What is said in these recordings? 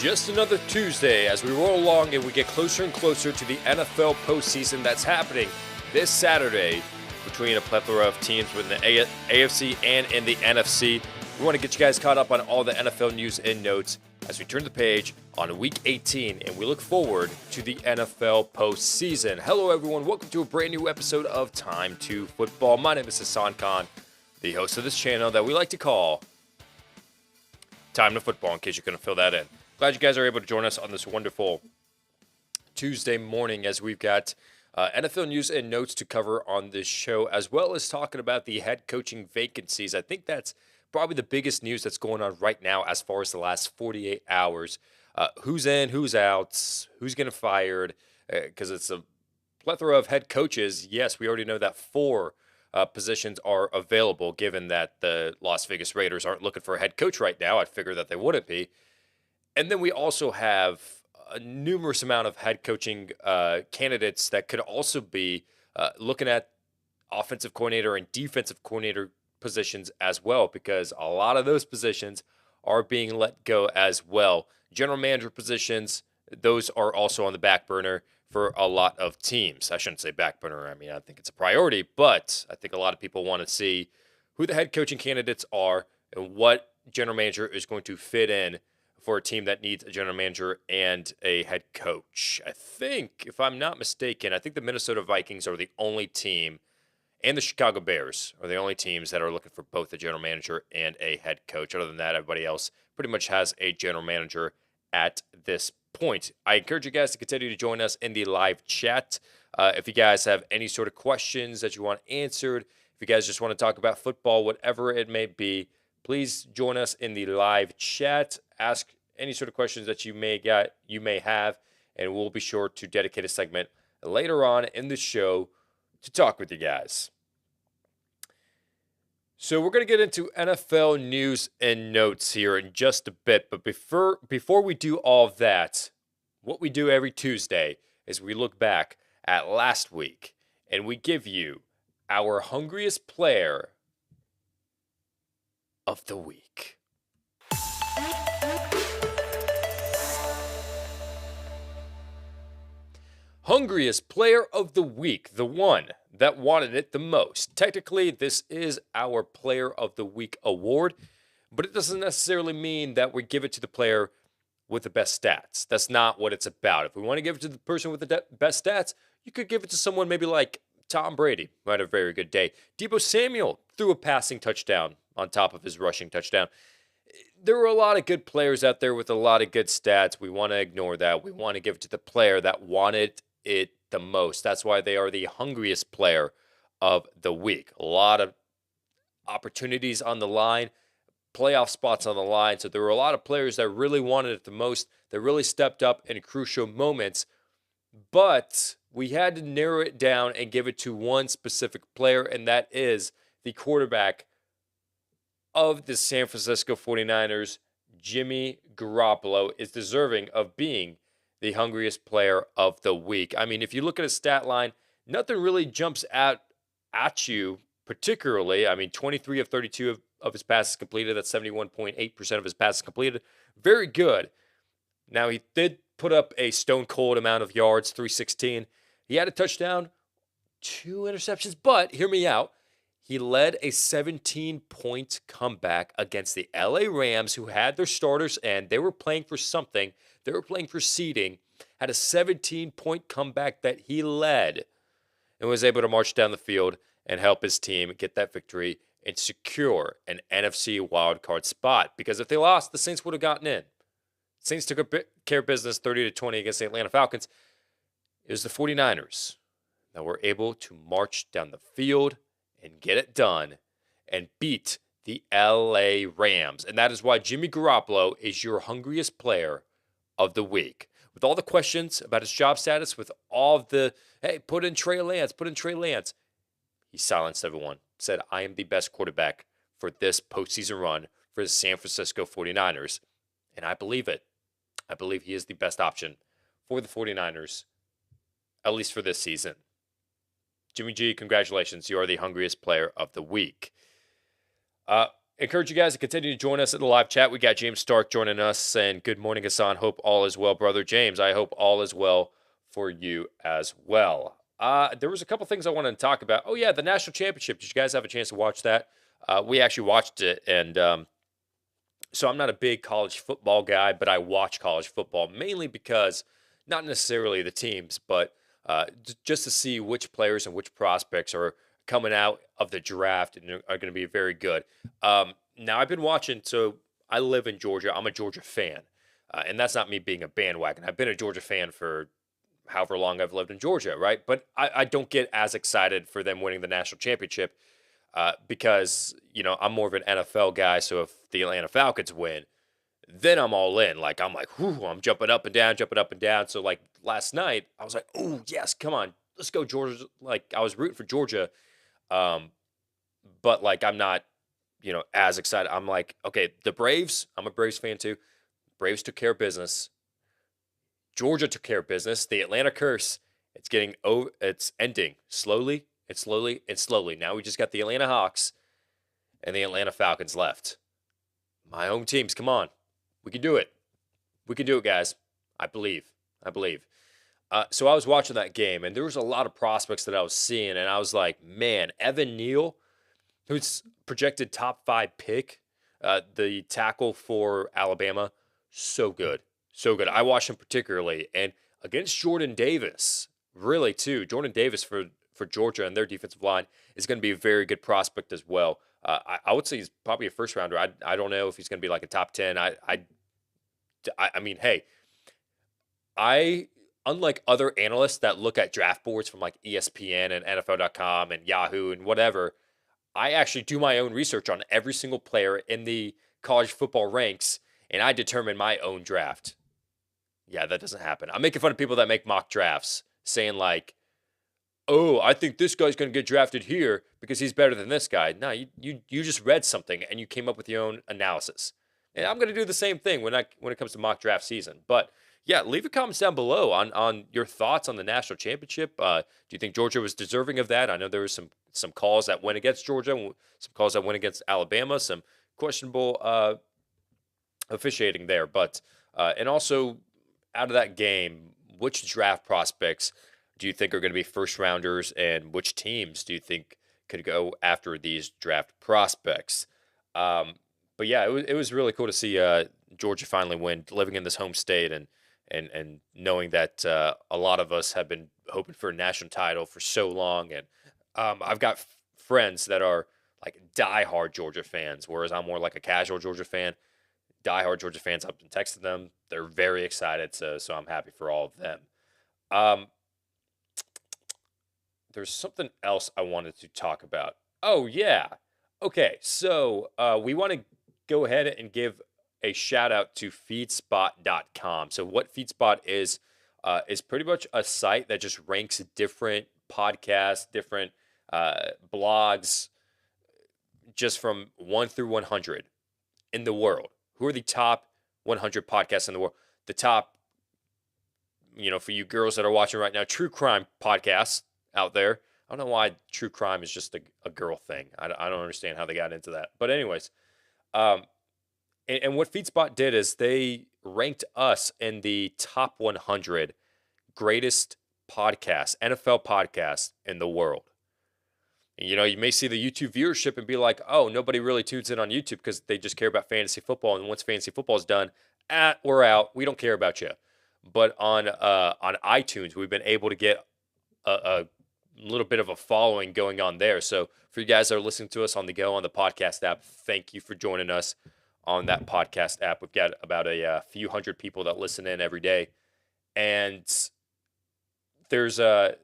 Just another Tuesday as we roll along and we get closer and closer to the NFL postseason that's happening this Saturday between a plethora of teams within the AFC and in the NFC. We want to get you guys caught up on all the NFL news and notes as we turn the page on Week 18 and we look forward to the NFL postseason. Hello everyone, welcome to a brand new episode of Time2Football. My name is Hassan Khan, the host of this channel that we like to call Time2Football, in case you couldn't fill that in. Glad you guys are able to join us on this wonderful Tuesday morning as we've got NFL news and notes to cover on this show, as well as talking about the head coaching vacancies. I think that's probably the biggest news that's going on right now as far as the last 48 hours. Who's in, who's out, who's getting fired, because it's a plethora of head coaches. Yes, we already know that 4 positions are available, given that the Las Vegas Raiders aren't looking for a head coach right now. I'd figure that they wouldn't be. And then we also have a numerous amount of head coaching candidates that could also be looking at offensive coordinator and defensive coordinator positions as well, because a lot of those positions are being let go as well. General manager positions, those are also on the back burner for a lot of teams. I shouldn't say back burner. I mean, I think it's a priority, but I think a lot of people want to see who the head coaching candidates are and what general manager is going to fit in for a team that needs a general manager and a head coach. I think, if I'm not mistaken, I think the Minnesota Vikings are the only team, and the Chicago Bears are the only teams that are looking for both a general manager and a head coach. Other than that, everybody else pretty much has a general manager at this point. I encourage you guys to continue to join us in the live chat. If you guys have any sort of questions that you want answered, if you guys just want to talk about football, whatever it may be, please join us in the live chat. Ask any sort of questions that you may have, and we'll be sure to dedicate a segment later on in the show to talk with you guys. So we're going to get into NFL news and notes here in just a bit, but before we do all of that, what we do every Tuesday is we look back at last week and we give you our hungriest player of the week. Hungriest player of the week, the one that wanted it the most. Technically, this is our Player of the Week award, but it doesn't necessarily mean that we give it to the player with the best stats. That's not what it's about. If we want to give it to the person with the best stats, you could give it to someone maybe like Tom Brady, who had a very good day. Deebo Samuel threw a passing touchdown on top of his rushing touchdown. There were a lot of good players out there with a lot of good stats. We want to ignore that. We want to give it to the player that wanted it the most. That's why they are the hungriest player of the week. A lot of opportunities on the line, playoff spots on the line. So there were a lot of players that really wanted it the most, that really stepped up in crucial moments. But we had to narrow it down and give it to one specific player, and that is the quarterback of the San Francisco 49ers. Jimmy Garoppolo is deserving of being the hungriest player of the week. I mean, if you look at his stat line, nothing really jumps out at you particularly. I mean, 23 of 32 of his passes completed. That's 71.8% of his passes completed. Very good. Now, he did put up a stone-cold amount of yards, 316. He had a touchdown, 2 interceptions, but hear me out. He led a 17-point comeback against the LA Rams, who had their starters and they were playing for something. They were playing for seeding. Had a 17-point comeback that he led and was able to march down the field and help his team get that victory and secure an NFC wildcard spot. Because if they lost, the Saints would have gotten in. Saints took care of business 30-20 against the Atlanta Falcons. It was the 49ers that were able to march down the field and get it done and beat the LA Rams. And that is why Jimmy Garoppolo is your hungriest player of the week. With all the questions about his job status, with all of the, hey, put in Trey Lance. He silenced everyone, said, I am the best quarterback for this postseason run for the San Francisco 49ers. And I believe it. I believe he is the best option for the 49ers, at least for this season. Jimmy G, congratulations. You are the hungriest player of the week. encourage you guys to continue to join us in the live chat. We got James Stark joining us, and good morning, Hassan. Hope all is well, brother James. I hope all is well for you as well. There was a couple things I wanted to talk about. Oh, yeah, the national championship. Did you guys have a chance to watch that? We actually watched it, and so I'm not a big college football guy, but I watch college football mainly because not necessarily the teams, but just to see which players and which prospects are coming out of the draft and are going to be very good. Now, I've been watching, so I live in Georgia. I'm a Georgia fan, and that's not me being a bandwagon. I've been a Georgia fan for however long I've lived in Georgia, right? But I don't get as excited for them winning the national championship because, I'm more of an NFL guy. So if the Atlanta Falcons win, then I'm all in. Like, I'm like, whoo, I'm jumping up and down, jumping up and down. So, like, last night, I was like, oh, yes, come on, let's go, Georgia. Like, I was rooting for Georgia. But like, I'm not, as excited. I'm like, okay, the Braves, I'm a Braves fan too. Braves took care of business. Georgia took care of business. The Atlanta curse, it's ending slowly and slowly and slowly. Now we just got the Atlanta Hawks and the Atlanta Falcons left. My home teams, come on. We can do it. We can do it, guys. I believe. So I was watching that game, and there was a lot of prospects that I was seeing, and I was like, man, Evan Neal, who's projected top 5 pick, the tackle for Alabama, so good. So good. I watched him particularly, and against Jordan Davis, really too. Jordan Davis for Georgia and their defensive line is going to be a very good prospect as well. I would say he's probably a first rounder. I don't know if he's going to be like a top 10. I mean, hey, unlike other analysts that look at draft boards from like ESPN and NFL.com and Yahoo and whatever, I actually do my own research on every single player in the college football ranks, and I determine my own draft. Yeah, that doesn't happen. I'm making fun of people that make mock drafts, saying like, oh, I think this guy's going to get drafted here because he's better than this guy. No, you just read something and you came up with your own analysis. And I'm going to do the same thing when it comes to mock draft season. But yeah, leave your comments down below on your thoughts on the national championship. Do you think Georgia was deserving of that? I know there was some calls that went against Georgia, some calls that went against Alabama, some questionable officiating there. But and also out of that game, which draft prospects do you think are going to be first rounders, and which teams do you think could go after these draft prospects? But yeah, it was really cool to see Georgia finally win, living in this home state and knowing that a lot of us have been hoping for a national title for so long. And I've got friends that are like diehard Georgia fans, whereas I'm more like a casual Georgia fan. Diehard Georgia fans, I've been texting them. They're very excited, so I'm happy for all of them. There's something else I wanted to talk about. Oh, yeah. Okay, so we want to go ahead and give a shout out to feedspot.com. So what Feedspot is pretty much a site that just ranks different podcasts, different blogs, just from 1 through 100 in the world. Who are the top 100 podcasts in the world? The top, for you girls that are watching right now, true crime podcasts out there. I don't know why true crime is just a girl thing. I don't understand how they got into that. But anyways, and what FeedSpot did is they ranked us in the top 100 greatest podcasts, NFL podcasts in the world. And, you may see the YouTube viewership and be like, oh, nobody really tunes in on YouTube because they just care about fantasy football. And once fantasy football is done, we're out. We don't care about you. But on iTunes, we've been able to get a little bit of a following going on there. So for you guys that are listening to us on the go on the podcast app, thank you for joining us on that podcast app. We've got about a few hundred people that listen in every day. And there's the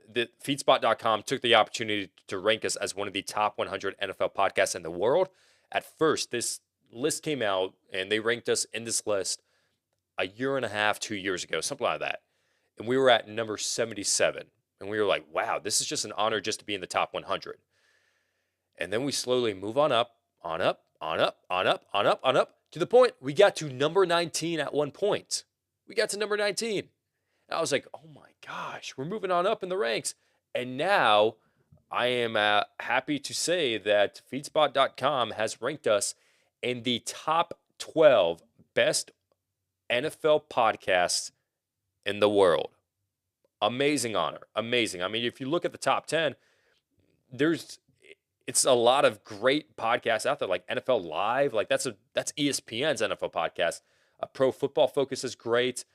feedspot.com took the opportunity to rank us as one of the top 100 NFL podcasts in the world. At first, this list came out and they ranked us in this list a year and a half, 2 years ago, something like that. And we were at number 77. And we were like, wow, this is just an honor just to be in the top 100. And then we slowly move on up, to the point we got to number 19 at one point. We got to number 19. And I was like, oh my gosh, we're moving on up in the ranks. And now I am happy to say that feedspot.com has ranked us in the top 12 best NFL podcasts in the world. Amazing honor. Amazing. I mean, if you look at the top 10, it's a lot of great podcasts out there, like NFL Live. Like that's ESPN's NFL podcast. Pro Football Focus is great.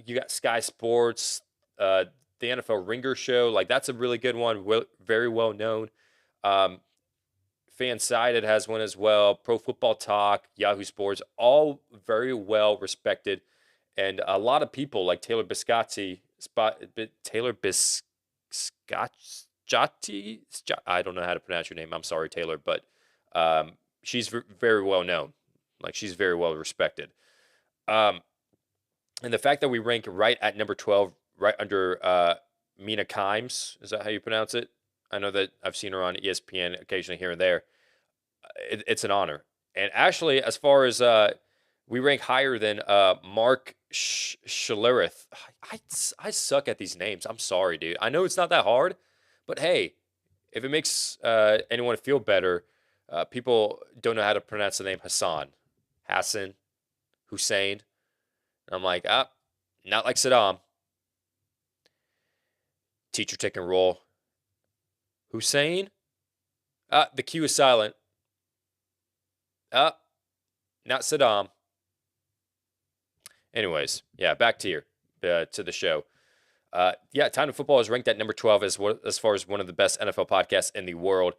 You got Sky Sports, the NFL Ringer Show. Like that's a really good one. Very well known. Fansided has one as well. Pro Football Talk, Yahoo Sports, all very well respected, and a lot of people like Taylor Biscotti, I don't know how to pronounce your name. I'm sorry, Taylor, but she's very well known. Like she's very well respected. And the fact that we rank right at number 12, right under Mina Kimes, is that how you pronounce it? I know that I've seen her on ESPN occasionally here and there. It's an honor. And actually, as far as we rank higher than Mark Schlereth. I suck at these names. I'm sorry, dude. I know it's not that hard, but hey, if it makes anyone feel better, people don't know how to pronounce the name Hassan, Hussein. And I'm like, not like Saddam. Teacher taking roll. Hussein? The Q is silent. Not Saddam. Anyways, yeah, back to the show. Time2Football is ranked at number 12 as far as one of the best NFL podcasts in the world.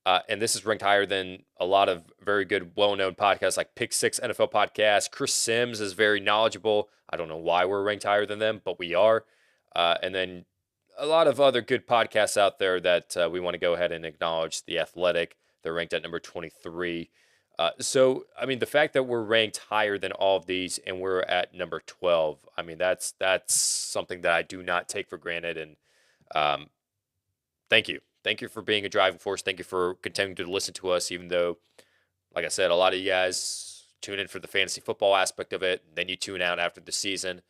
And this is ranked higher than a lot of very good, well-known podcasts like Pick Six NFL Podcast. Chris Sims is very knowledgeable. I don't know why we're ranked higher than them, but we are. And then a lot of other good podcasts out there that we want to go ahead and acknowledge. The Athletic, they're ranked at number 23. So, I mean, the fact that we're ranked higher than all of these and we're at number 12, I mean, that's something that I do not take for granted. And thank you. Thank you for being a driving force. Thank you for continuing to listen to us, even though, like I said, a lot of you guys tune in for the fantasy football aspect of it. Then you tune out after the season.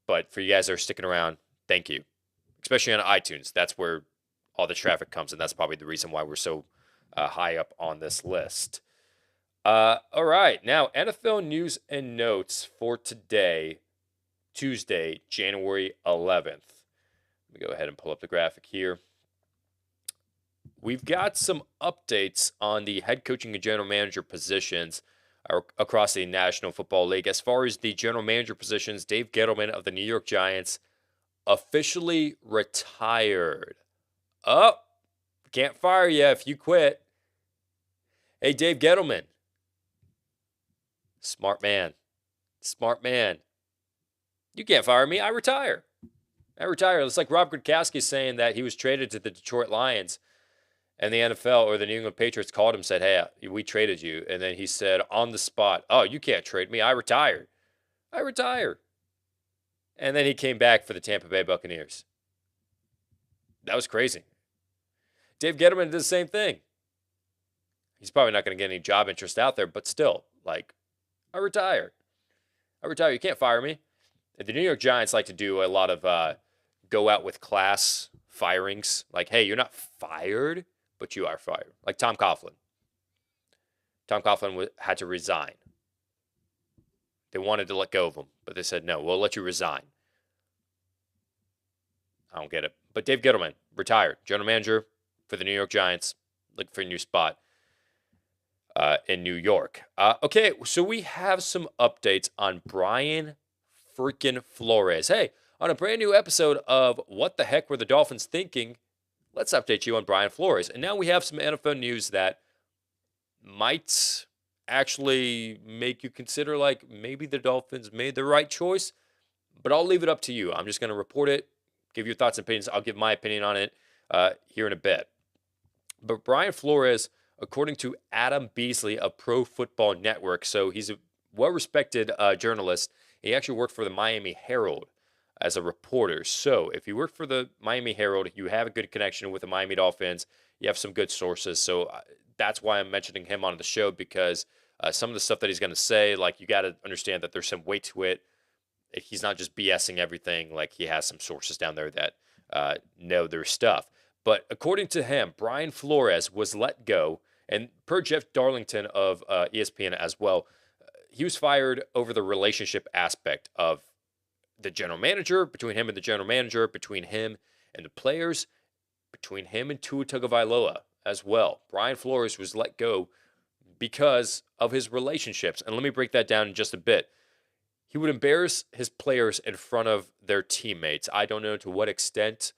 But for you guys that are sticking around, thank you. Especially on iTunes. That's where all the traffic comes, and that's probably the reason why we're so high up on this list. All right. Now, NFL news and notes for today, Tuesday, January 11th. Let me go ahead and pull up the graphic here. We've got some updates on the head coaching and general manager positions across the National Football League. As far as the general manager positions, Dave Gettleman of the New York Giants officially retired. Can't fire you if you quit. Hey, Dave Gettleman. Smart man. You can't fire me. I retire. It's like Rob Gronkowski saying that he was traded to the Detroit Lions and the NFL or the New England Patriots called him and said, hey, we traded you. And then he said on the spot, oh, you can't trade me. I retire. And then he came back for the Tampa Bay Buccaneers. That was crazy. Dave Gettleman did the same thing. He's probably not going to get any job interest out there, but still, like, I retire. You can't fire me. The New York Giants like to do a lot of go out with class firings. Like, hey, you're not fired, but you are fired. Like Tom Coughlin. Tom Coughlin had to resign. They wanted to let go of him, but they said, no, we'll let you resign. I don't get it. But Dave Gettleman, retired. General manager for the New York Giants. Looking for a new spot in New York. Okay, so we have some updates on Brian freaking Flores. Hey, on a brand new episode of What the Heck Were the Dolphins Thinking, let's update you on Brian Flores. And now we have some NFL news that might actually make you consider like maybe the Dolphins made the right choice, but I'll leave it up to you. I'm just going to report it, give your thoughts and opinions. I'll give my opinion on it here in a bit. But Brian Flores, according to Adam Beasley of Pro Football Network, so he's a well-respected journalist. He actually worked for the Miami Herald as a reporter. So if you work for the Miami Herald, you have a good connection with the Miami Dolphins. You have some good sources. So that's why I'm mentioning him on the show, because some of the stuff that he's going to say, like, you got to understand that there's some weight to it. He's not just BSing everything. Like, he has some sources down there that know their stuff. But according to him, Brian Flores was let go And per Jeff Darlington of ESPN as well, he was fired over the relationship aspect of the general manager, between him and the general manager, between him and the players, between him and Tua Tagovailoa as well. Brian Flores was let go because of his relationships. And let me break that down in just a bit. He would embarrass his players in front of their teammates. I don't know to what extent.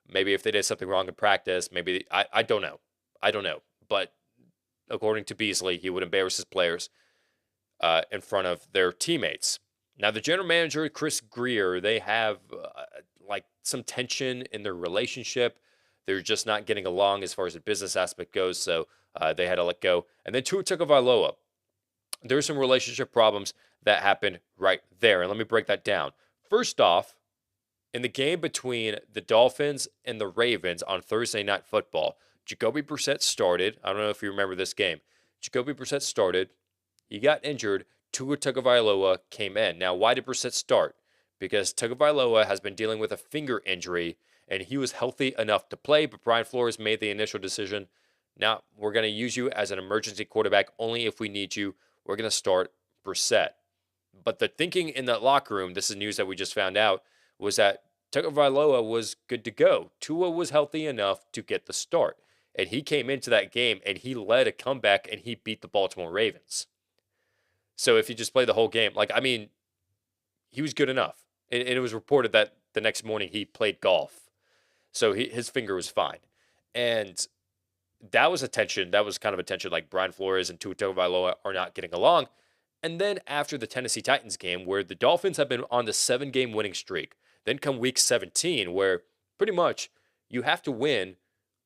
Maybe if they did something wrong in practice, maybe I don't know. I don't know. But according to Beasley, he would embarrass his players in front of their teammates. Now, the general manager, Chris Grier, they have like some tension in their relationship. They're just not getting along as far as the business aspect goes, so they had to let go. And then Tua Tagovailoa, there's some relationship problems that happened right there. And let me break that down. First off, in the game between the Dolphins and the Ravens on Thursday Night Football, Jacoby Brissett started. I don't know if you remember this game. Jacoby Brissett started. He got injured. Tua Tagovailoa came in. Now, why did Brissett start? Because Tagovailoa has been dealing with a finger injury, and he was healthy enough to play, but Brian Flores made the initial decision. Now, we're going to use you as an emergency quarterback only if we need you. We're going to start Brissett. But the thinking in that locker room, this is news that we just found out, was that Tagovailoa was good to go. Tua was healthy enough to get the start. And he came into that game, and he led a comeback, and he beat the Baltimore Ravens. So if you just play the whole game, he was good enough. And it was reported that the next morning he played golf. So his finger was fine. And that was a tension. That was kind of a tension, like Brian Flores and Tua Tagovailoa are not getting along. And then after the Tennessee Titans game, where the Dolphins have been on the 7-game winning streak, then come week 17, where pretty much you have to win.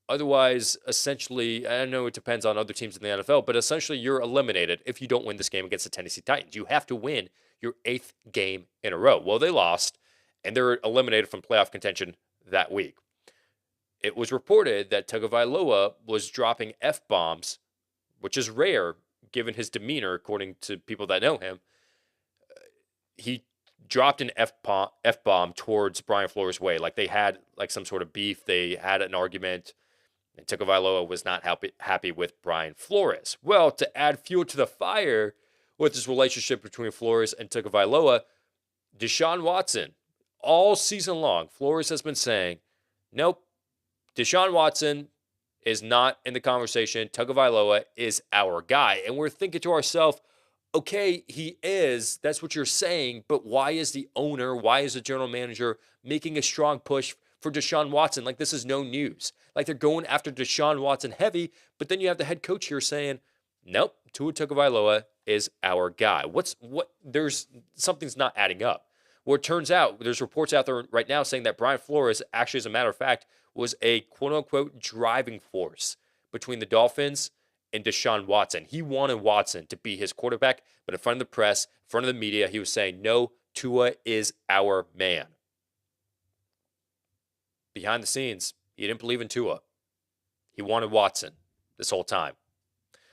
Otherwise, essentially, I know it depends on other teams in the NFL, but essentially you're eliminated if you don't win this game against the Tennessee Titans. You have to win your 8th game in a row. Well, they lost, and they're eliminated from playoff contention that week. It was reported that Tagovailoa was dropping F-bombs, which is rare given his demeanor, according to people that know him. He dropped an F-bomb towards Brian Flores' way. Like they had some sort of beef. They had an argument. And Tagovailoa was not happy with Brian Flores. Well, to add fuel to the fire with this relationship between Flores and Tagovailoa, Deshaun Watson, all season long, Flores has been saying, nope, Deshaun Watson is not in the conversation. Tagovailoa is our guy. And we're thinking to ourselves, okay, he is. That's what you're saying. But why is the owner, why is the general manager making a strong push for Deshaun Watson? Like, this is no news. Like, they're going after Deshaun Watson heavy, but then you have the head coach here saying, nope, Tua Tagovailoa is our guy. There's something's not adding up. Well, it turns out there's reports out there right now saying that Brian Flores, actually, as a matter of fact, was a quote-unquote driving force between the Dolphins and Deshaun Watson. He wanted Watson to be his quarterback, but in front of the press, in front of the media, he was saying, no, Tua is our man. Behind the scenes, he didn't believe in Tua. He wanted Watson this whole time.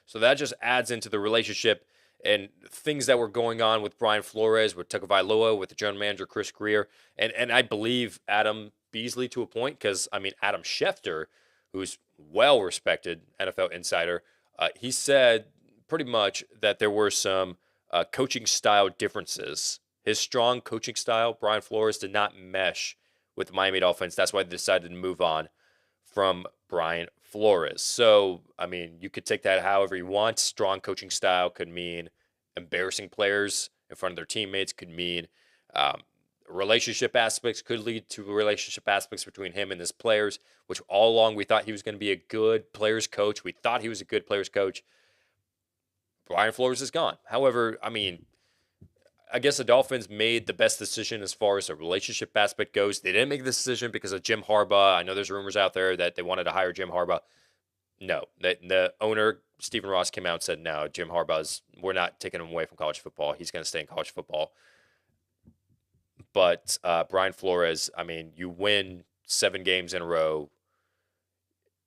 So that just adds into the relationship and things that were going on with Brian Flores, with Tagovailoa, with the general manager, Chris Grier. And I believe Adam Beasley to a point, because, Adam Schefter, who's well-respected NFL insider, he said pretty much that there were some coaching style differences. His strong coaching style, Brian Flores, did not mesh with the Miami Dolphins. That's why they decided to move on from Brian Flores. So, you could take that however you want. Strong coaching style could mean embarrassing players in front of their teammates, could mean relationship aspects, could lead to relationship aspects between him and his players, which all along we thought he was going to be a good players coach. We thought he was a good players coach. Brian Flores is gone. However, I guess the Dolphins made the best decision as far as the relationship aspect goes. They didn't make the decision because of Jim Harbaugh. I know there's rumors out there that they wanted to hire Jim Harbaugh. No, the owner, Stephen Ross, came out and said, no, Jim Harbaugh's, we're not taking him away from college football. He's going to stay in college football. But Brian Flores, you win 7 games in a row.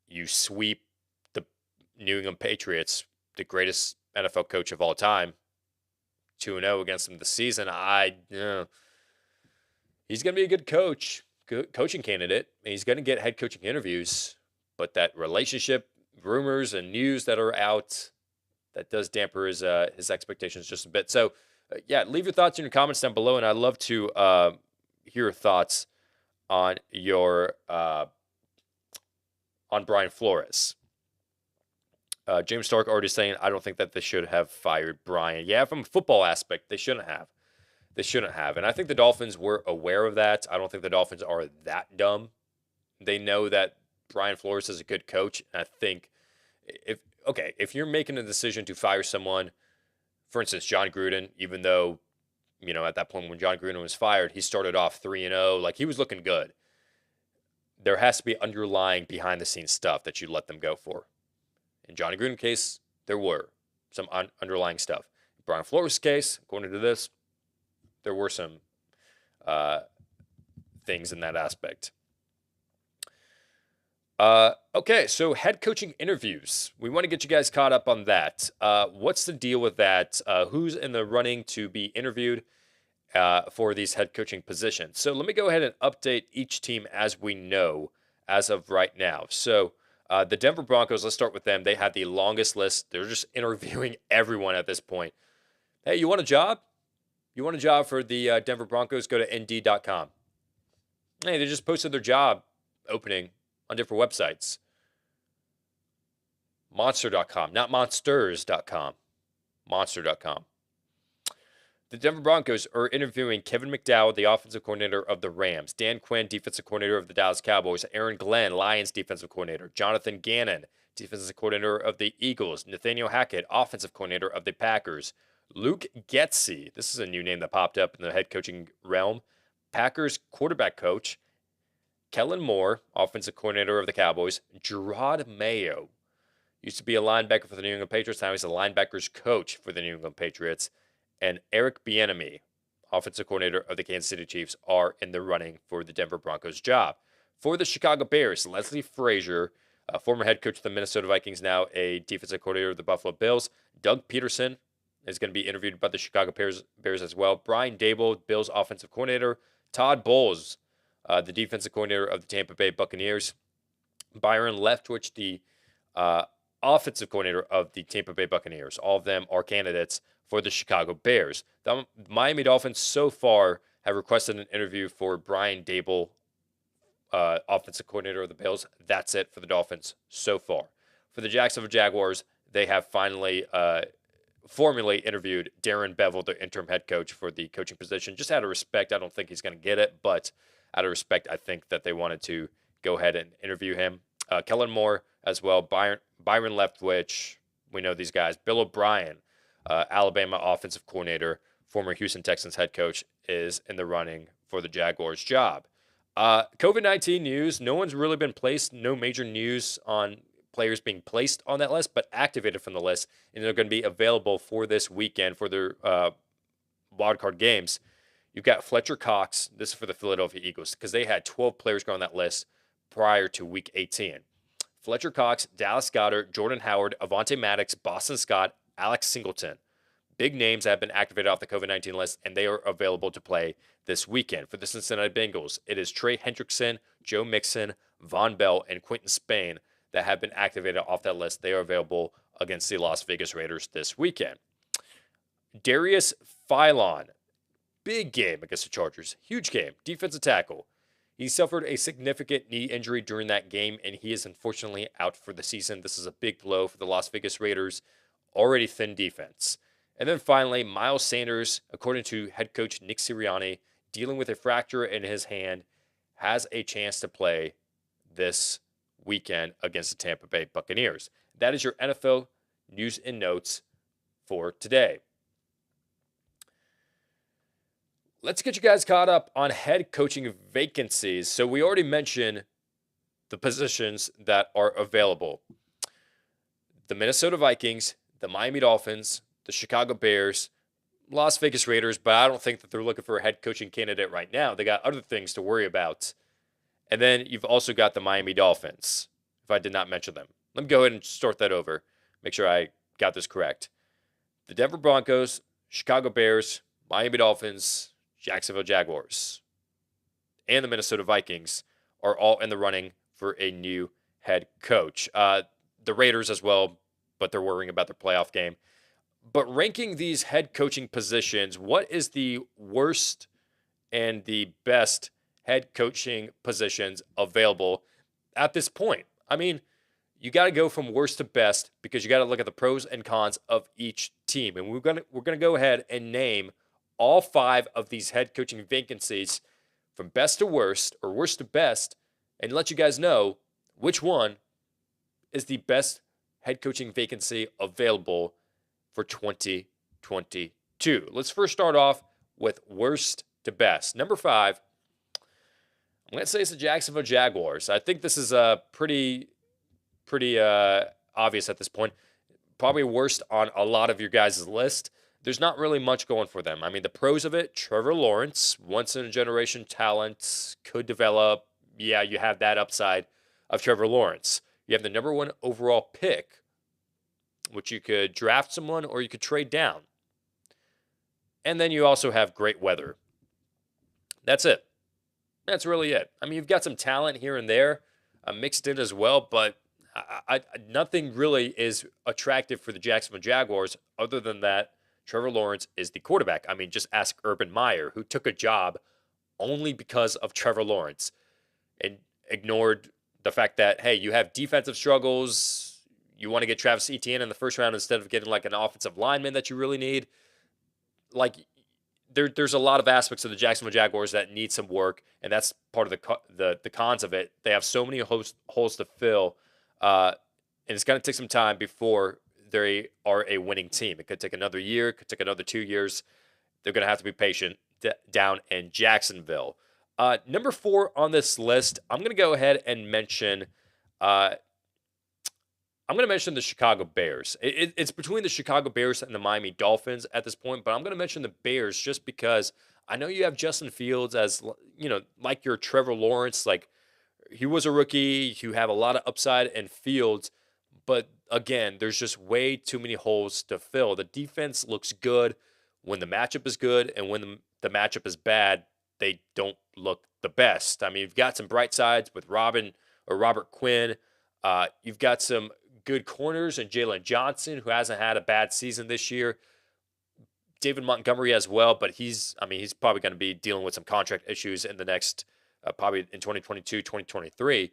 You sweep the New England Patriots, the greatest NFL coach of all time, 2-0 against them this season. He's going to be a good coach, good coaching candidate. And he's going to get head coaching interviews. But that relationship rumors and news that are out that does damper his expectations just a bit. So, yeah, leave your thoughts in your comments down below, and I'd love to hear your thoughts on your on Brian Flores. James Stark already saying, I don't think that they should have fired Brian. Yeah, from a football aspect, they shouldn't have. They shouldn't have. And I think the Dolphins were aware of that. I don't think the Dolphins are that dumb. They know that Brian Flores is a good coach. And I think if you're making a decision to fire someone, for instance, John Gruden, even though, at that point when John Gruden was fired, he started off 3-0, like he was looking good. There has to be underlying behind the scenes stuff that you let them go for. In Johnny Gruden's case, there were some underlying stuff. In Brian Flores' case, according to this, there were some things in that aspect. Okay, so head coaching interviews. We want to get you guys caught up on that. What's the deal with that? Who's in the running to be interviewed for these head coaching positions? So let me go ahead and update each team as we know as of right now. So the Denver Broncos, let's start with them. They have the longest list. They're just interviewing everyone at this point. Hey, you want a job? You want a job for the Denver Broncos? Go to Indeed.com. Hey, they just posted their job opening on different websites. Monster.com, not monsters.com. Monster.com. The Denver Broncos are interviewing Kevin McDowell, the offensive coordinator of the Rams, Dan Quinn, defensive coordinator of the Dallas Cowboys, Aaron Glenn, Lions defensive coordinator, Jonathan Gannon, defensive coordinator of the Eagles, Nathaniel Hackett, offensive coordinator of the Packers, Luke Getsy, this is a new name that popped up in the head coaching realm, Packers quarterback coach, Kellen Moore, offensive coordinator of the Cowboys, Gerard Mayo, used to be a linebacker for the New England Patriots, now he's a linebackers coach for the New England Patriots, and Eric Bieniemy, offensive coordinator of the Kansas City Chiefs, are in the running for the Denver Broncos job. For the Chicago Bears, Leslie Frazier, former head coach of the Minnesota Vikings, now a defensive coordinator of the Buffalo Bills. Doug Peterson is going to be interviewed by the Chicago Bears as well. Brian Daboll, Bills offensive coordinator. Todd Bowles, the defensive coordinator of the Tampa Bay Buccaneers. Byron Leftwich, the offensive coordinator of the Tampa Bay Buccaneers. All of them are candidates for the Chicago Bears. The Miami Dolphins so far have requested an interview for Brian Daboll, offensive coordinator of the Bills. That's it for the Dolphins so far. For the Jacksonville Jaguars, they have finally formally interviewed Darren Bevel, the interim head coach, for the coaching position. Just out of respect, I don't think he's going to get it, but out of respect, I think that they wanted to go ahead and interview him. Kellen Moore as well, Byron Leftwich, we know these guys. Bill O'Brien, Alabama offensive coordinator, former Houston Texans head coach, is in the running for the Jaguars job. COVID-19 news, no one's really been placed, no major news on players being placed on that list, but activated from the list, and they're going to be available for this weekend for their wildcard games. You've got Fletcher Cox, this is for the Philadelphia Eagles, because they had 12 players go on that list prior to Week 18. Fletcher Cox, Dallas Goedert, Jordan Howard, Avonte Maddox, Boston Scott, Alex Singleton. Big names have been activated off the COVID-19 list, and they are available to play this weekend. For the Cincinnati Bengals, it is Trey Hendrickson, Joe Mixon, Von Bell, and Quentin Spain that have been activated off that list. They are available against the Las Vegas Raiders this weekend. Darius Philon, big game against the Chargers. Huge game. Defensive tackle. He suffered a significant knee injury during that game, and he is unfortunately out for the season. This is a big blow for the Las Vegas Raiders. Already thin defense. And then finally, Miles Sanders, according to head coach Nick Sirianni, dealing with a fracture in his hand, has a chance to play this weekend against the Tampa Bay Buccaneers. That is your NFL news and notes for today. Let's get you guys caught up on head coaching vacancies. So we already mentioned the positions that are available. The Minnesota Vikings, the Miami Dolphins, the Chicago Bears, Las Vegas Raiders, but I don't think that they're looking for a head coaching candidate right now. They got other things to worry about. And then you've also got the Miami Dolphins, if I did not mention them. Let me go ahead and start that over. Make sure I got this correct. The Denver Broncos, Chicago Bears, Miami Dolphins, Jacksonville Jaguars, and the Minnesota Vikings are all in the running for a new head coach. the Raiders as well, but they're worrying about their playoff game. But ranking these head coaching positions, what is the worst and the best head coaching positions available at this point? I mean, you got to go from worst to best because you got to look at the pros and cons of each team. And we're gonna go ahead and name all 5 of these head coaching vacancies from best to worst or worst to best, and let you guys know which one is the best head coaching vacancy available for 2022. Let's first start off with worst to best. Number 5, I'm going to say it's the Jacksonville Jaguars. I think this is pretty obvious at this point. Probably worst on a lot of your guys' list. There's not really much going for them. I mean, the pros of it, Trevor Lawrence, once in a generation talent, could develop. Yeah, you have that upside of Trevor Lawrence. You have the number 1 overall pick, which you could draft someone or you could trade down. And then you also have great weather. That's it. That's really it. I mean, you've got some talent here and there mixed in as well, but nothing really is attractive for the Jacksonville Jaguars other than that Trevor Lawrence is the quarterback. I mean, just ask Urban Meyer, who took a job only because of Trevor Lawrence and ignored the fact that, hey, you have defensive struggles. You want to get Travis Etienne in the first round instead of getting like an offensive lineman that you really need. Like, there's a lot of aspects of the Jacksonville Jaguars that need some work, and that's part of the cons of it. They have so many holes to fill, and it's going to take some time before they are a winning team. It could take another year. It could take another 2 years. They're going to have to be patient down in Jacksonville. Number 4 on this list, I'm going to go ahead and mention the Chicago Bears. It's between the Chicago Bears and the Miami Dolphins at this point, but I'm going to mention the Bears just because I know you have Justin Fields as, like your Trevor Lawrence. Like, he was a rookie. You have a lot of upside and Fields, but again, there's just way too many holes to fill. The defense looks good when the matchup is good, and when the matchup is bad, they don't look the best. I mean, you've got some bright sides with Robert Quinn. You've got some good corners and Jalen Johnson, who hasn't had a bad season this year. David Montgomery as well, but he's probably going to be dealing with some contract issues in the next, probably in 2022, 2023.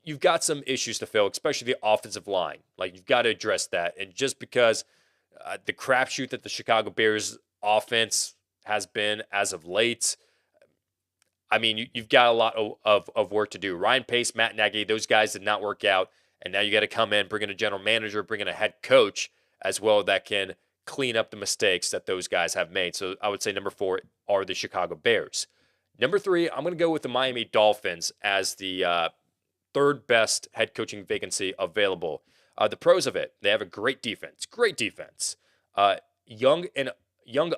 You've got some issues to fill, especially the offensive line. Like, you've got to address that. And just because the crapshoot that the Chicago Bears offense has been as of late, I mean, you've got a lot of work to do. Ryan Pace, Matt Nagy, those guys did not work out. And now you got to come in, bring in a general manager, bring in a head coach as well that can clean up the mistakes that those guys have made. So I would say number 4 are the Chicago Bears. Number 3, I'm going to go with the Miami Dolphins as the 3rd best head coaching vacancy available. The pros of it, they have a great defense. Young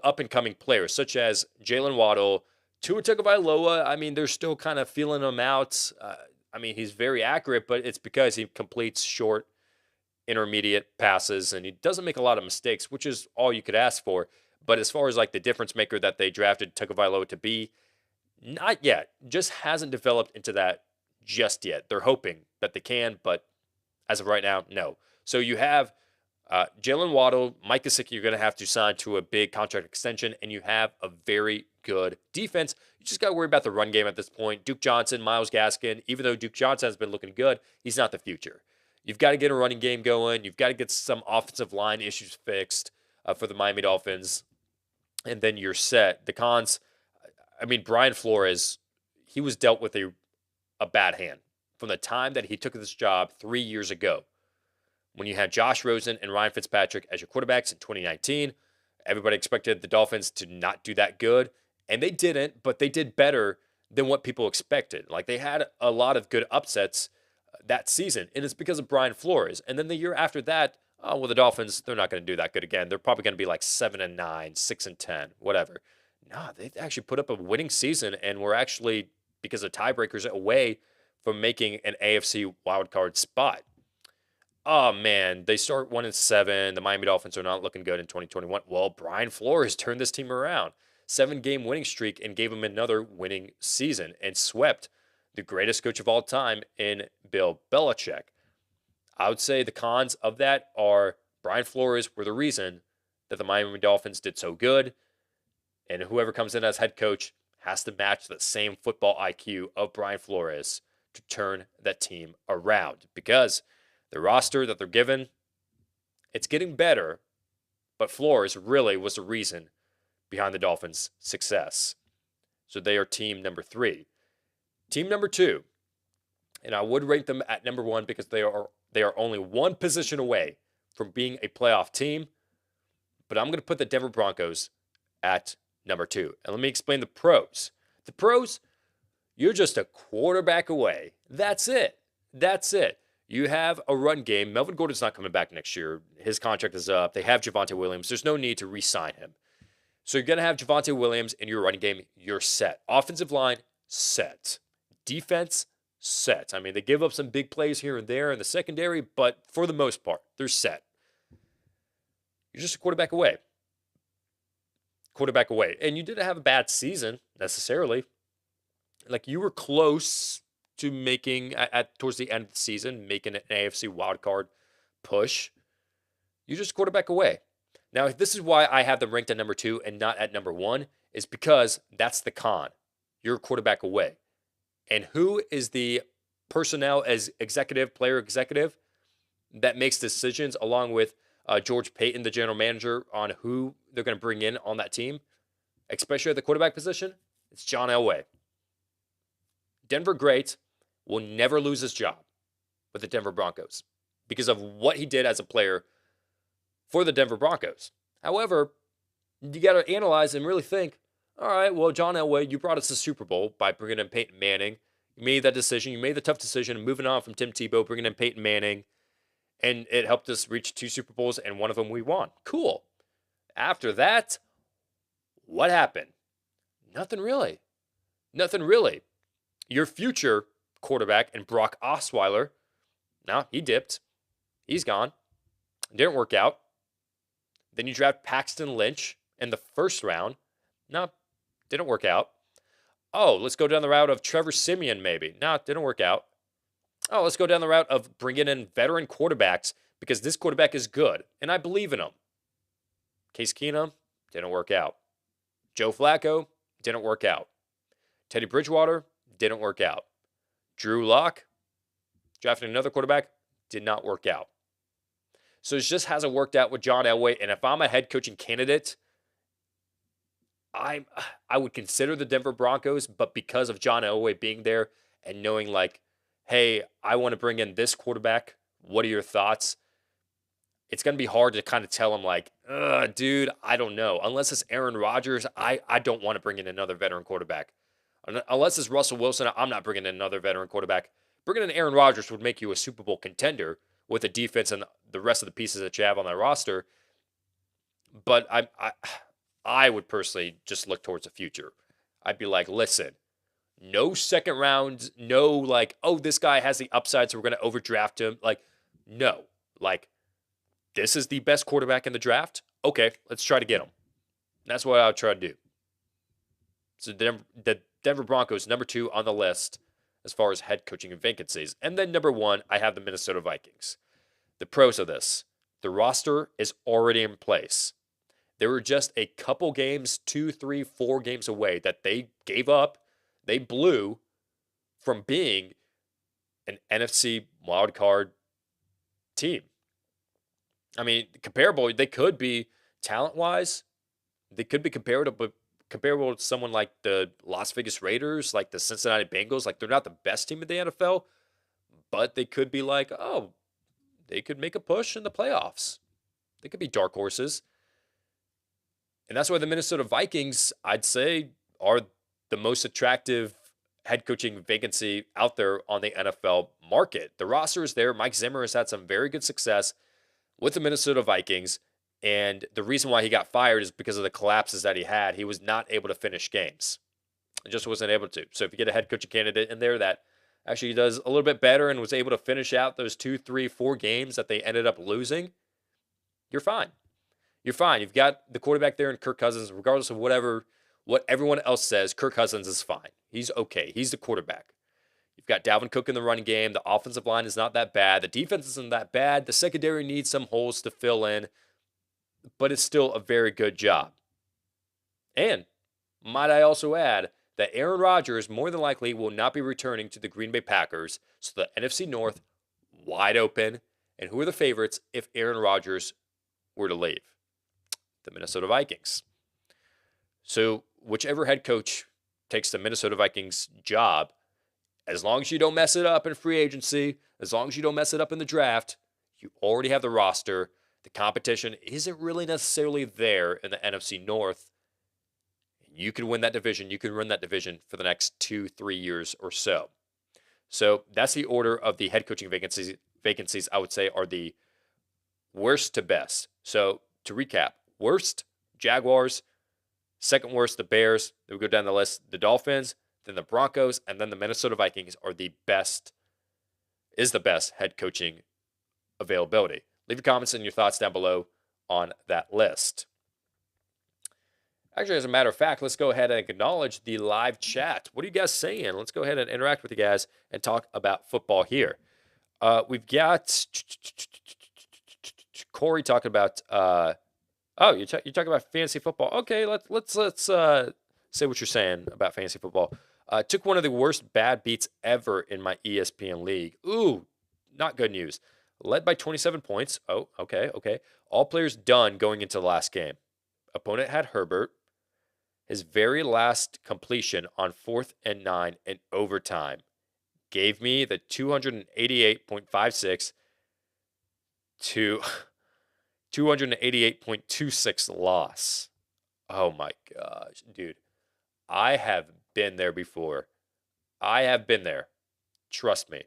up-and-coming players such as Jalen Waddle, Tua Tagovailoa. I mean, they're still kind of feeling him out. I mean, he's very accurate, but it's because he completes short, intermediate passes, and he doesn't make a lot of mistakes, which is all you could ask for. But as far as like the difference maker that they drafted Tagovailoa to be, not yet. Just hasn't developed into that just yet. They're hoping that they can, but as of right now, no. So you have Jalen Waddle, Mike Gesicki, you're going to have to sign to a big contract extension, and you have a very good defense. You just got to worry about the run game at this point. Duke Johnson, Myles Gaskin, even though Duke Johnson has been looking good, he's not the future. You've got to get a running game going. You've got to get some offensive line issues fixed for the Miami Dolphins, and then you're set. The cons, I mean, Brian Flores, he was dealt with a bad hand from the time that he took this job 3 years ago. When you had Josh Rosen and Ryan Fitzpatrick as your quarterbacks in 2019, everybody expected the Dolphins to not do that good, and they didn't, but they did better than what people expected. Like, they had a lot of good upsets that season, and it's because of Brian Flores. And then the year after that, the Dolphins, they're not going to do that good again. They're probably going to be like 7-9, 6-10, whatever. No, they actually put up a winning season, and were actually, because of tiebreakers, away from making an AFC wildcard spot. Oh, man, they start 1-7. The Miami Dolphins are not looking good in 2021. Well, Brian Flores turned this team around. 7-game winning streak and gave him another winning season and swept the greatest coach of all time in Bill Belichick. I would say the cons of that are Brian Flores were the reason that the Miami Dolphins did so good, and whoever comes in as head coach has to match the same football IQ of Brian Flores to turn that team around, because the roster that they're given, it's getting better, but Flores really was the reason behind the Dolphins' success. So they are team number 3. Team number 2, and I would rank them at number 1 because they are only one position away from being a playoff team, but I'm going to put the Denver Broncos at number 2. And let me explain the pros. The pros, you're just a quarterback away. That's it. You have a run game. Melvin Gordon's not coming back next year. His contract is up. They have Javonte Williams. There's no need to re-sign him. So you're going to have Javonte Williams in your running game. You're set. Offensive line, set. Defense, set. I mean, they give up some big plays here and there in the secondary, but for the most part, they're set. You're just a quarterback away. And you didn't have a bad season, necessarily. Like, you were close to making, towards the end of the season, making an AFC wildcard push. You're just a quarterback away. Now, this is why I have them ranked at number 2 and not at number 1, is because that's the con. You're a quarterback away. And who is the personnel as player executive, that makes decisions along with George Payton, the general manager, on who they're going to bring in on that team, especially at the quarterback position? It's John Elway. Denver great will never lose his job with the Denver Broncos because of what he did as a player for the Denver Broncos. However, you got to analyze and really think, all right, well, John Elway, you brought us to the Super Bowl by bringing in Peyton Manning. You made that decision. You made the tough decision, moving on from Tim Tebow, bringing in Peyton Manning, and it helped us reach 2 Super Bowls, and one of them we won. Cool. After that, what happened? Nothing really. Your future quarterback and Brock Osweiler, now he dipped. He's gone. Didn't work out. Then you draft Paxton Lynch in the first round. No, didn't work out. Oh, let's go down the route of Trevor Siemian maybe. No, didn't work out. Oh, let's go down the route of bringing in veteran quarterbacks because this quarterback is good, and I believe in him. Case Keenum, didn't work out. Joe Flacco, didn't work out. Teddy Bridgewater, didn't work out. Drew Lock, drafting another quarterback, did not work out. So it just hasn't worked out with John Elway, and if I'm a head coaching candidate, I would consider the Denver Broncos, but because of John Elway being there and knowing like, hey, I want to bring in this quarterback, what are your thoughts? It's going to be hard to kind of tell him like, dude, I don't know. Unless it's Aaron Rodgers, I don't want to bring in another veteran quarterback. Unless it's Russell Wilson, I'm not bringing in another veteran quarterback. Bringing in Aaron Rodgers would make you a Super Bowl contender with the defense and the rest of the pieces that you have on that roster. But I would personally just look towards the future. I'd be like, listen, no second round, no like, oh, this guy has the upside, so we're going to overdraft him. Like, no. Like, this is the best quarterback in the draft. Okay, let's try to get him. That's what I would try to do. So the Denver Broncos, number 2 on the list as far as head coaching and vacancies. And then number 1, I have the Minnesota Vikings. The pros of this, the roster is already in place. They were just a couple games, 2, 3, 4 games away that they gave up, they blew from being an NFC wildcard team. I mean, comparable, they could be talent-wise, they could be comparable to someone like the Las Vegas Raiders, like the Cincinnati Bengals. Like, they're not the best team in the NFL, but they could be like, oh, they could make a push in the playoffs. They could be dark horses. And that's why the Minnesota Vikings, I'd say, are the most attractive head coaching vacancy out there on the NFL market. The roster is there. Mike Zimmer has had some very good success with the Minnesota Vikings. And the reason why he got fired is because of the collapses that he had. He was not able to finish games. He just wasn't able to. So if you get a head coaching candidate in there that actually does a little bit better and was able to finish out those 2, 3, 4 games that they ended up losing, you're fine. You're fine. You've got the quarterback there in Kirk Cousins. Regardless of what everyone else says, Kirk Cousins is fine. He's okay. He's the quarterback. You've got Dalvin Cook in the running game. The offensive line is not that bad. The defense isn't that bad. The secondary needs some holes to fill in, but it's still a very good job. And might I also add that Aaron Rodgers more than likely will not be returning to the Green Bay Packers, so the NFC North wide open. And who are the favorites if Aaron Rodgers were to leave? The Minnesota Vikings. So whichever head coach takes the Minnesota Vikings job, as long as you don't mess it up in free agency, as long as you don't mess it up in the draft, you already have the roster. The competition isn't really necessarily there in the NFC North. You can win that division. You can run that division for the next 2-3 years or so. So that's the order of the head coaching vacancies, I would say, are the worst to best. So to recap, worst, Jaguars. Second worst, the Bears. Then we go down the list, the Dolphins, then the Broncos, and then the Minnesota Vikings are the best head coaching availability. Leave your comments and your thoughts down below on that list. Actually, as a matter of fact, let's go ahead and acknowledge the live chat. What are you guys saying? Let's go ahead and interact with you guys and talk about football here. We've got Corey talking about. You're talking about fantasy football. Okay, let's say what you're saying about fantasy football. Took one of the worst bad beats ever in my ESPN league. Ooh, not good news. Led by 27 points. Oh, okay. All players done going into the last game. Opponent had Herbert. His very last completion on 4th and 9 in overtime gave me the 288.56 to 288.26 loss. Oh my gosh, dude. I have been there before. I have been there. Trust me.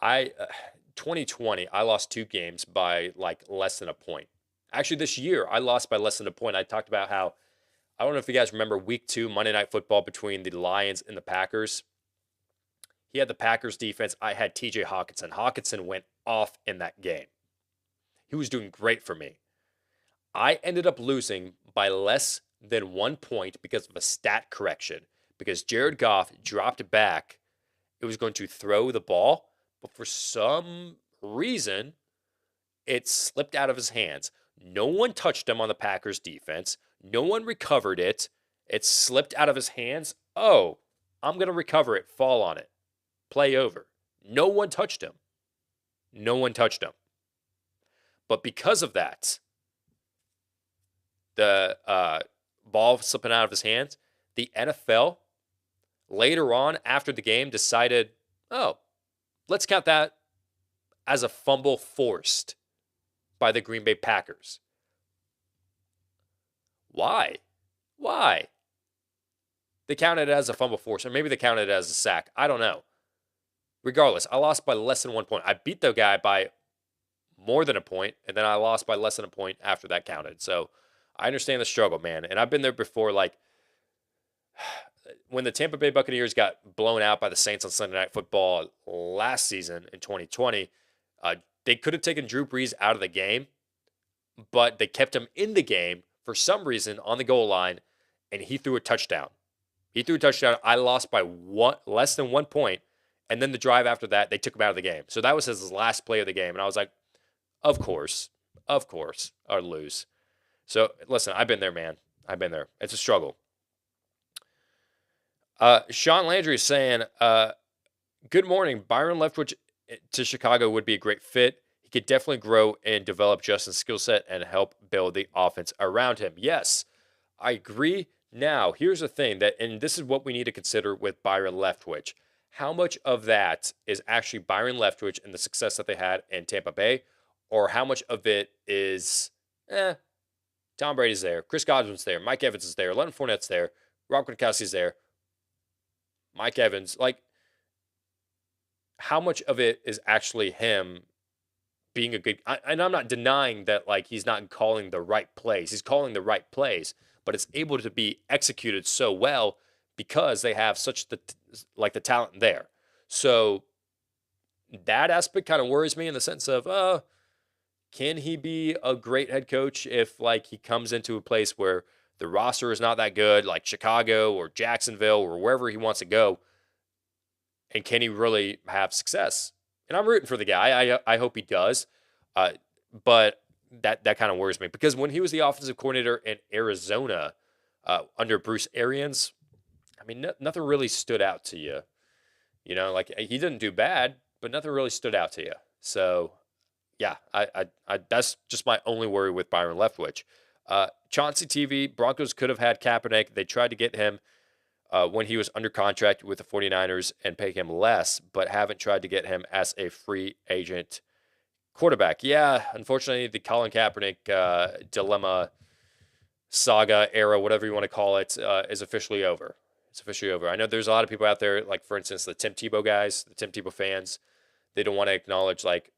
2020, I lost 2 games by like less than a point. Actually, this year, I lost by less than a point. I talked about how, I don't know if you guys remember week 2, Monday Night Football between the Lions and the Packers. He had the Packers defense. I had TJ Hawkinson. Hawkinson went off in that game. He was doing great for me. I ended up losing by less than 1 point because of a stat correction. Because Jared Goff dropped back. It was going to throw the ball, but for some reason, it slipped out of his hands. No one touched him on the Packers defense. No one recovered it. It slipped out of his hands. Oh, I'm going to recover it, fall on it. Play over. No one touched him. No one touched him. But because of that, the ball slipping out of his hands, the NFL later on after the game decided, oh, let's count that as a fumble forced by the Green Bay Packers. Why? They counted it as a fumble force, or maybe they counted it as a sack. I don't know. Regardless, I lost by less than 1 point. I beat the guy by more than a point, and then I lost by less than a point after that counted. So I understand the struggle, man. And I've been there before, like when the Tampa Bay Buccaneers got blown out by the Saints on Sunday Night Football last season in 2020, they could have taken Drew Brees out of the game, but they kept him in the game for some reason on the goal line, and he threw a touchdown. I lost by less than 1 point, and then the drive after that, they took him out of the game. So that was his last play of the game, and I was like, of course, I'd lose. So listen, I've been there, man. I've been there. It's a struggle. Sean Landry is saying, good morning. Byron Leftwich to Chicago would be a great fit. He could definitely grow and develop Justin's skill set and help build the offense around him. Yes, I agree. Now, here's the thing and this is what we need to consider with Byron Leftwich. How much of that is actually Byron Leftwich and the success that they had in Tampa Bay, or how much of it is, Tom Brady's there, Chris Godwin's there, Mike Evans is there, Leonard Fournette's there, Rob Gronkowski's there, Mike Evans, like, how much of it is actually him being a good, and I'm not denying that, like, he's not calling the right plays. He's calling the right plays, but it's able to be executed so well because they have such the talent there. So that aspect kind of worries me in the sense of, can he be a great head coach if, like, he comes into a place where The roster is not that good, like Chicago or Jacksonville or wherever he wants to go. And can he really have success? And I'm rooting for the guy. I hope he does. But that kind of worries me because when he was the offensive coordinator in Arizona under Bruce Arians, I mean, nothing really stood out to you. You know, like he didn't do bad, but nothing really stood out to you. So, yeah, that's just my only worry with Byron Leftwich. Chauncey TV, Broncos could have had Kaepernick. They tried to get him when he was under contract with the 49ers and pay him less, but haven't tried to get him as a free agent quarterback. Yeah, unfortunately, the Colin Kaepernick dilemma, saga, era, whatever you want to call it, is officially over. It's officially over. I know there's a lot of people out there, like, for instance, the Tim Tebow guys, the Tim Tebow fans, they don't want to acknowledge, like,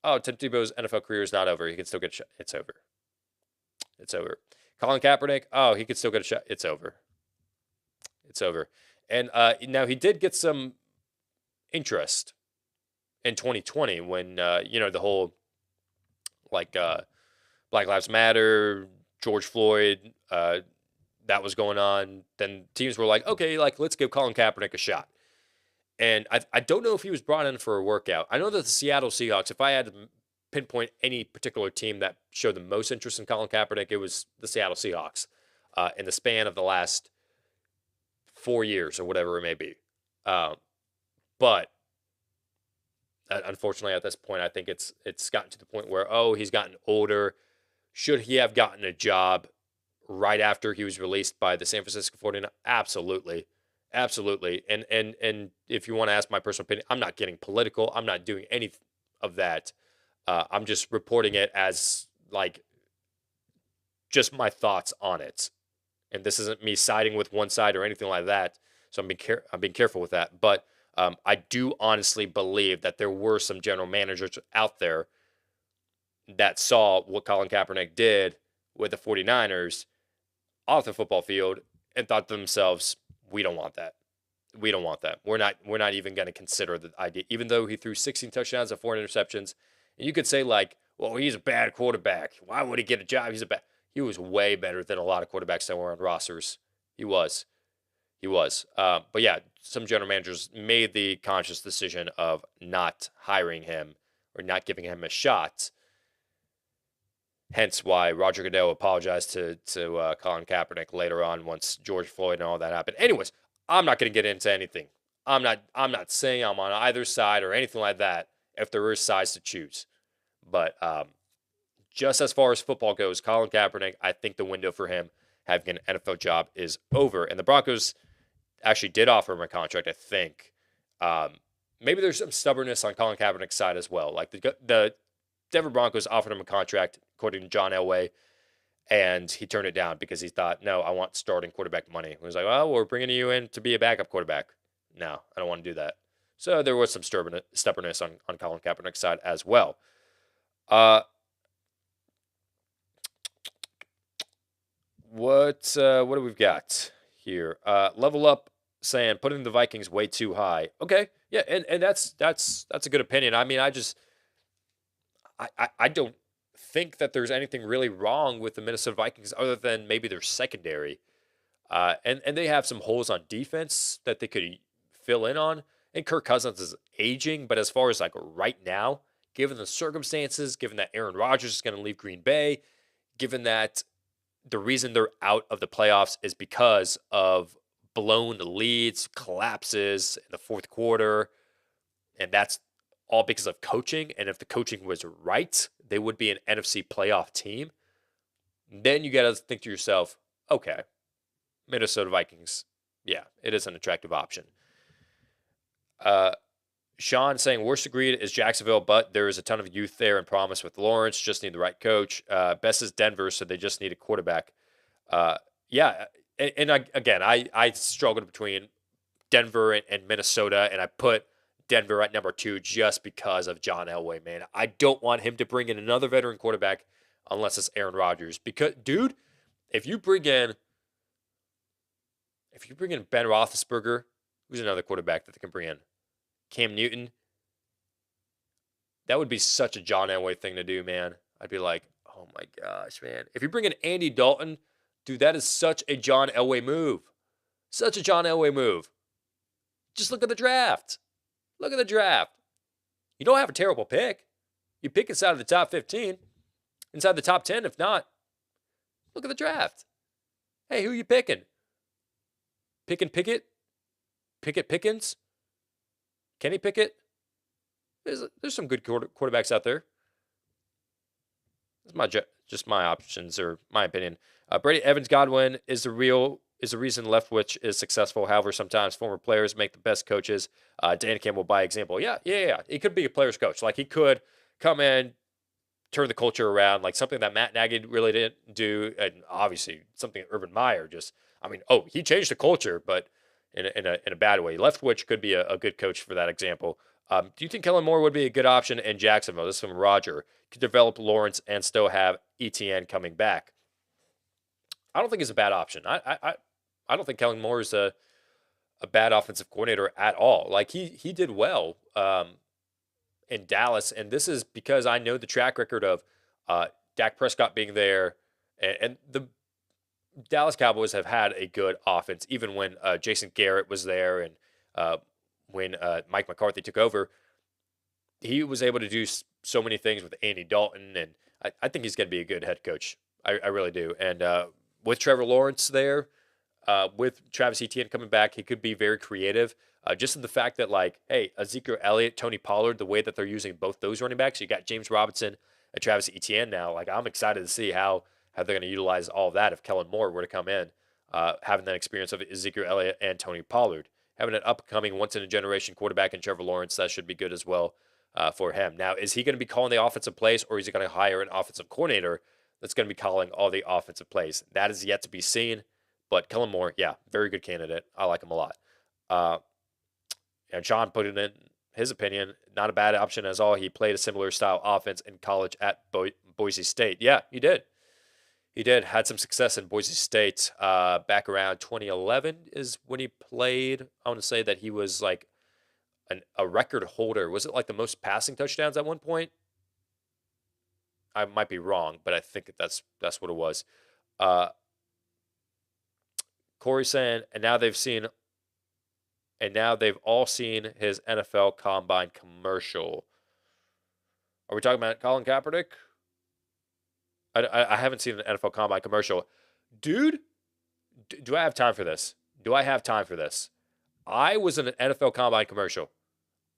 oh, Tim Tebow's NFL career is not over. He can still get a shot. It's over. It's over. Colin Kaepernick, oh, he could still get a shot. It's over. It's over. And now he did get some interest in 2020 when, the whole, like, Black Lives Matter, George Floyd, that was going on. Then teams were like, okay, like, let's give Colin Kaepernick a shot. And I don't know if he was brought in for a workout. I know that the Seattle Seahawks, if I had to pinpoint any particular team that showed the most interest in Colin Kaepernick, it was the Seattle Seahawks in the span of the last 4 years or whatever it may be. But unfortunately, at this point, I think it's gotten to the point where, he's gotten older. Should he have gotten a job right after he was released by the San Francisco 49ers? Absolutely. Absolutely. And if you want to ask my personal opinion, I'm not getting political. I'm not doing any of that. I'm just reporting it as, like, just my thoughts on it. And this isn't me siding with one side or anything like that. So I'm being careful with that. But I do honestly believe that there were some general managers out there that saw what Colin Kaepernick did with the 49ers off the football field and thought to themselves, we don't want that. We don't want that. We're not even going to consider the idea, even though he threw 16 touchdowns and 4 interceptions. And you could say, like, well, he's a bad quarterback. Why would he get a job? He was way better than a lot of quarterbacks that were on rosters. He was. But yeah, some general managers made the conscious decision of not hiring him or not giving him a shot. Hence why Roger Goodell apologized to Colin Kaepernick later on once George Floyd and all that happened. Anyways, I'm not going to get into anything. I'm not saying I'm on either side or anything like that if there is sides to choose. But just as far as football goes, Colin Kaepernick, I think the window for him having an NFL job is over. And the Broncos actually did offer him a contract, I think. Maybe there's some stubbornness on Colin Kaepernick's side as well. Like the Denver Broncos offered him a contract, according to John Elway, and he turned it down because he thought, no, I want starting quarterback money. He was like, well, we're bringing you in to be a backup quarterback. No, I don't want to do that. So there was some stubbornness on Colin Kaepernick's side as well. What do we've got here? Level Up saying putting the Vikings way too high. Okay, yeah, and that's a good opinion. I mean, I don't think that there's anything really wrong with the Minnesota Vikings other than maybe their secondary. And they have some holes on defense that they could fill in on. And Kirk Cousins is aging, but as far as, like, right now, given the circumstances, given that Aaron Rodgers is going to leave Green Bay, given that the reason they're out of the playoffs is because of blown leads, collapses in the fourth quarter, and that's all because of coaching. And if the coaching was right, they would be an NFC playoff team. Then you got to think to yourself, okay, Minnesota Vikings, yeah, it is an attractive option. Sean saying, worst agreed is Jacksonville, but there is a ton of youth there and promise with Lawrence. Just need the right coach. Best is Denver, so they just need a quarterback. Yeah, and I struggled between Denver and Minnesota, and I put Denver at number 2 just because of John Elway, man. I don't want him to bring in another veteran quarterback unless it's Aaron Rodgers. Because, dude, if you bring in Ben Roethlisberger, who's another quarterback that they can bring in? Cam Newton. That would be such a John Elway thing to do, man. I'd be like, oh my gosh, man. If you bring in Andy Dalton, Dude, that is such a John Elway move. Such a John Elway move. Just look at the draft. Look at the draft. You don't have a terrible pick. You pick inside of the top 15, inside the top 10, if not. Look at the draft. Hey, who are you picking? Pickett? Pickens? Kenny Pickett? There's some good quarterbacks out there. That's just my options or my opinion. Brady Evans Godwin is the reason Leftwich is successful. However, sometimes former players make the best coaches. Dan Campbell, by example. Yeah. He could be a player's coach. Like, he could come in, turn the culture around, like something that Matt Nagy really didn't do, and obviously something Urban Meyer he changed the culture, but in a bad way. Leftwich could be a good coach for that example. Do you think Kellen Moore would be a good option in Jacksonville? This is from Roger. Could develop Lawrence and still have ETN coming back. I don't think it's a bad option. I don't think Kellen Moore is a bad offensive coordinator at all. Like, he did well in Dallas, and this is because I know the track record of Dak Prescott being there, and the Dallas Cowboys have had a good offense, even when Jason Garrett was there and when Mike McCarthy took over. He was able to do so many things with Andy Dalton, and I think he's going to be a good head coach. I really do. And with Trevor Lawrence there, with Travis Etienne coming back, he could be very creative. Just in the fact that, like, hey, Ezekiel Elliott, Tony Pollard, the way that they're using both those running backs, you got James Robinson and Travis Etienne now. Like, I'm excited to see how they're going to utilize all of that if Kellen Moore were to come in, having that experience of Ezekiel Elliott and Tony Pollard. Having an upcoming once-in-a-generation quarterback in Trevor Lawrence, that should be good as well for him. Now, is he going to be calling the offensive plays, or is he going to hire an offensive coordinator that's going to be calling all the offensive plays? That is yet to be seen. But Kellen Moore, yeah, very good candidate. I like him a lot. And Sean put it in his opinion, not a bad option at all. He played a similar style offense in college at Boise State. Yeah, he did. He did. Had some success in Boise State back around 2011 is when he played. I want to say that he was like a record holder. Was it like the most passing touchdowns at one point? I might be wrong, but I think that's what it was. Corey saying, and now they've all seen his NFL Combine commercial. Are we talking about Colin Kaepernick? I haven't seen an NFL Combine commercial. Dude, do I have time for this? I was in an NFL Combine commercial.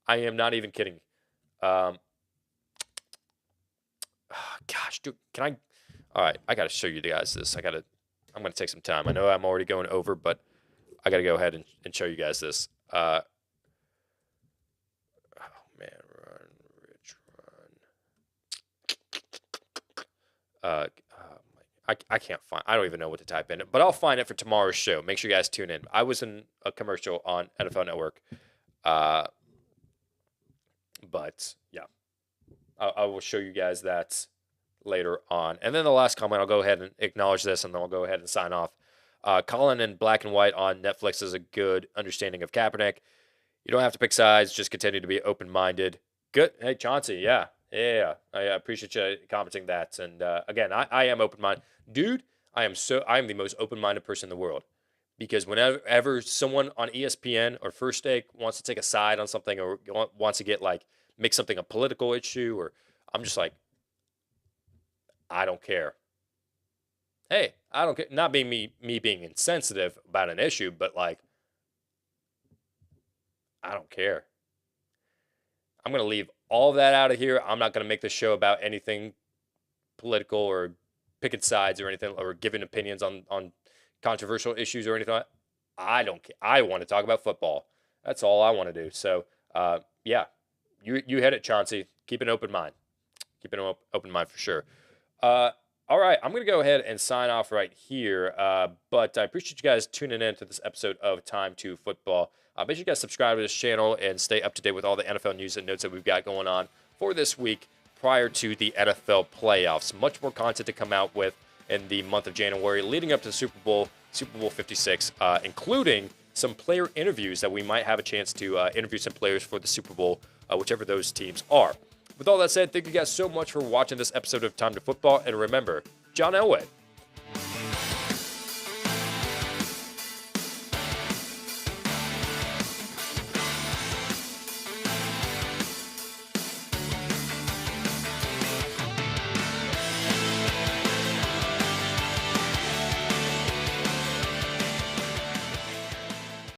I am not even kidding. Gosh, dude, can I? All right, I got to show you guys this. I'm going to take some time. I know I'm already going over, but I got to go ahead and show you guys this. Oh, man, run, Rich, run. I can't find. I don't even know what to type in it, but I'll find it for tomorrow's show. Make sure you guys tune in. I was in a commercial on NFL Network, but yeah, I will show you guys that later on. And then the last comment, I'll go ahead and acknowledge this, and then I'll go ahead and sign off. Colin in Black and White on Netflix is a good understanding of Kaepernick. You don't have to pick sides. Just continue to be open-minded. Good. Hey, Chauncey. Yeah. I appreciate you commenting that. And again, I am open-minded. Dude, I am the most open-minded person in the world. Because whenever someone on ESPN or First Take wants to take a side on something or wants to make something a political issue, or I'm just like, I don't care. Hey, I don't care. Not being me being insensitive about an issue, but like, I don't care. I'm going to leave all that out of here. I'm not going to make this show about anything political or picking sides or anything, or giving opinions on controversial issues or anything. I don't care. I want to talk about football. That's all I want to do. So, yeah, you hit it, Chauncey. Keep an open mind. Keep an open mind for sure. All right, I'm going to go ahead and sign off right here, but I appreciate you guys tuning in to this episode of Time2Football. Make sure you guys subscribe to this channel and stay up to date with all the NFL news and notes that we've got going on for this week prior to the NFL playoffs. Much more content to come out with in the month of January leading up to the Super Bowl 56, including some player interviews that we might have a chance to interview some players for the Super Bowl, whichever those teams are. With all that said, thank you guys so much for watching this episode of Time to Football. And remember, John Elway